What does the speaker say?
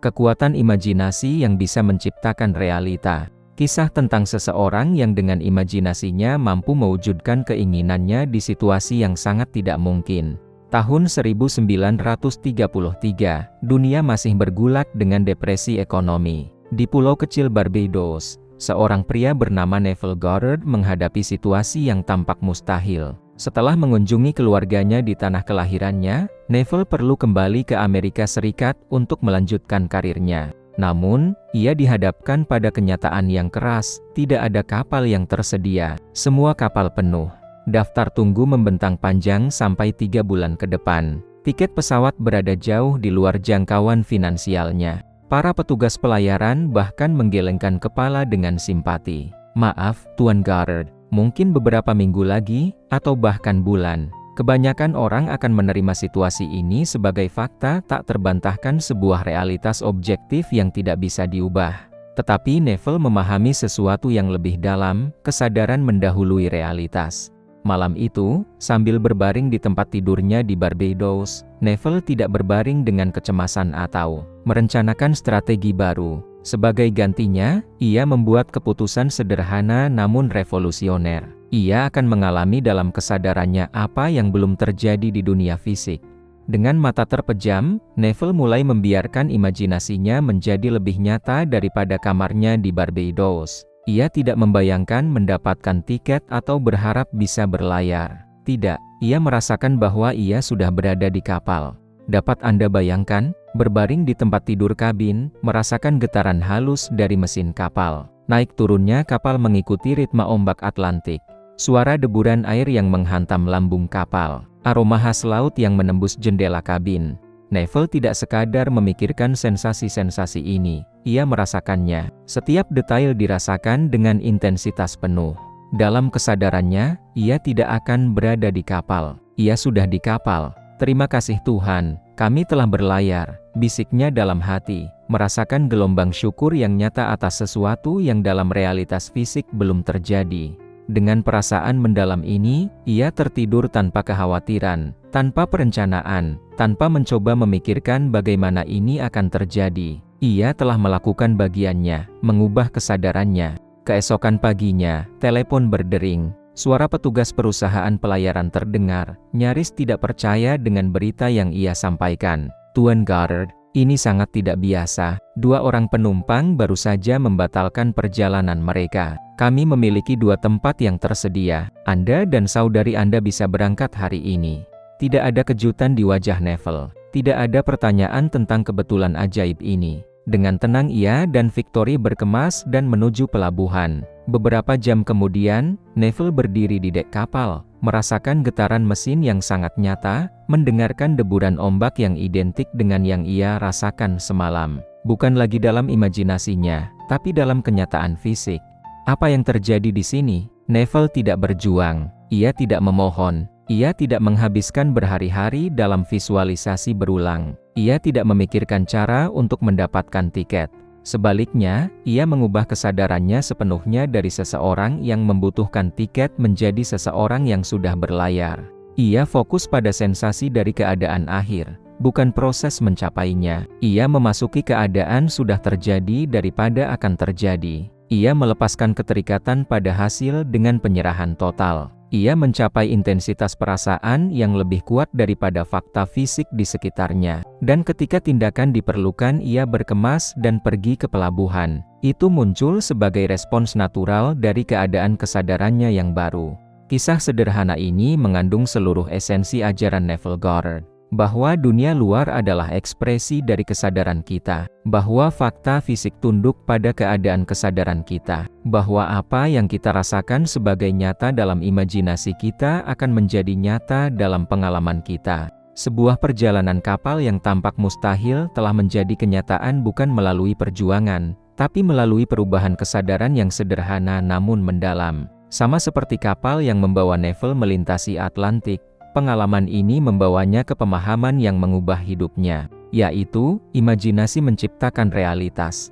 kekuatan imajinasi yang bisa menciptakan realita. Kisah tentang seseorang yang dengan imajinasinya mampu mewujudkan keinginannya di situasi yang sangat tidak mungkin. Tahun 1933, dunia masih bergulat dengan depresi ekonomi. Di pulau kecil Barbados, seorang pria bernama Neville Goddard menghadapi situasi yang tampak mustahil. Setelah mengunjungi keluarganya di tanah kelahirannya, Neville perlu kembali ke Amerika Serikat untuk melanjutkan karirnya. Namun, ia dihadapkan pada kenyataan yang keras, tidak ada kapal yang tersedia, semua kapal penuh. Daftar tunggu membentang panjang sampai 3 bulan ke depan. Tiket pesawat berada jauh di luar jangkauan finansialnya. Para petugas pelayaran bahkan menggelengkan kepala dengan simpati. "Maaf, Tuan Goddard, mungkin beberapa minggu lagi, atau bahkan bulan." Kebanyakan orang akan menerima situasi ini sebagai fakta tak terbantahkan, sebuah realitas objektif yang tidak bisa diubah. Tetapi Neville memahami sesuatu yang lebih dalam, kesadaran mendahului realitas. Malam itu, sambil berbaring di tempat tidurnya di Barbados, Neville tidak berbaring dengan kecemasan atau merencanakan strategi baru. Sebagai gantinya, ia membuat keputusan sederhana namun revolusioner. Ia akan mengalami dalam kesadarannya apa yang belum terjadi di dunia fisik. Dengan mata terpejam, Neville mulai membiarkan imajinasinya menjadi lebih nyata daripada kamarnya di Barbados. Ia tidak membayangkan mendapatkan tiket atau berharap bisa berlayar. Tidak, ia merasakan bahwa ia sudah berada di kapal. Dapat Anda bayangkan, berbaring di tempat tidur kabin, merasakan getaran halus dari mesin kapal. Naik turunnya kapal mengikuti ritme ombak Atlantik. Suara deburan air yang menghantam lambung kapal. Aroma khas laut yang menembus jendela kabin. Neville tidak sekadar memikirkan sensasi-sensasi ini. Ia merasakannya. Setiap detail dirasakan dengan intensitas penuh. Dalam kesadarannya, ia tidak akan berada di kapal. Ia sudah di kapal. "Terima kasih Tuhan, kami telah berlayar," bisiknya dalam hati, merasakan gelombang syukur yang nyata atas sesuatu yang dalam realitas fisik belum terjadi. Dengan perasaan mendalam ini, ia tertidur tanpa kekhawatiran, tanpa perencanaan, tanpa mencoba memikirkan bagaimana ini akan terjadi. Ia telah melakukan bagiannya, mengubah kesadarannya. Keesokan paginya, telepon berdering. Suara petugas perusahaan pelayaran terdengar, nyaris tidak percaya dengan berita yang ia sampaikan. "Tuan Goddard, ini sangat tidak biasa. 2 orang penumpang baru saja membatalkan perjalanan mereka. Kami memiliki 2 tempat yang tersedia. Anda dan saudari Anda bisa berangkat hari ini." Tidak ada kejutan di wajah Neville. Tidak ada pertanyaan tentang kebetulan ajaib ini. Dengan tenang ia dan Victory berkemas dan menuju pelabuhan. Beberapa jam kemudian, Neville berdiri di dek kapal, merasakan getaran mesin yang sangat nyata, mendengarkan deburan ombak yang identik dengan yang ia rasakan semalam. Bukan lagi dalam imajinasinya, tapi dalam kenyataan fisik. Apa yang terjadi di sini? Neville tidak berjuang, ia tidak memohon, ia tidak menghabiskan berhari-hari dalam visualisasi berulang, ia tidak memikirkan cara untuk mendapatkan tiket. Sebaliknya, ia mengubah kesadarannya sepenuhnya dari seseorang yang membutuhkan tiket menjadi seseorang yang sudah berlayar. Ia fokus pada sensasi dari keadaan akhir, bukan proses mencapainya. Ia memasuki keadaan sudah terjadi daripada akan terjadi. Ia melepaskan keterikatan pada hasil dengan penyerahan total. Ia mencapai intensitas perasaan yang lebih kuat daripada fakta fisik di sekitarnya. Dan ketika tindakan diperlukan, ia berkemas dan pergi ke pelabuhan. Itu muncul sebagai respons natural dari keadaan kesadarannya yang baru. Kisah sederhana ini mengandung seluruh esensi ajaran Neville Goddard. Bahwa dunia luar adalah ekspresi dari kesadaran kita, bahwa fakta fisik tunduk pada keadaan kesadaran kita, bahwa apa yang kita rasakan sebagai nyata dalam imajinasi kita akan menjadi nyata dalam pengalaman kita. Sebuah perjalanan kapal yang tampak mustahil telah menjadi kenyataan bukan melalui perjuangan, tapi melalui perubahan kesadaran yang sederhana namun mendalam. Sama seperti kapal yang membawa Neville melintasi Atlantik, pengalaman ini membawanya ke pemahaman yang mengubah hidupnya, yaitu, imajinasi menciptakan realitas.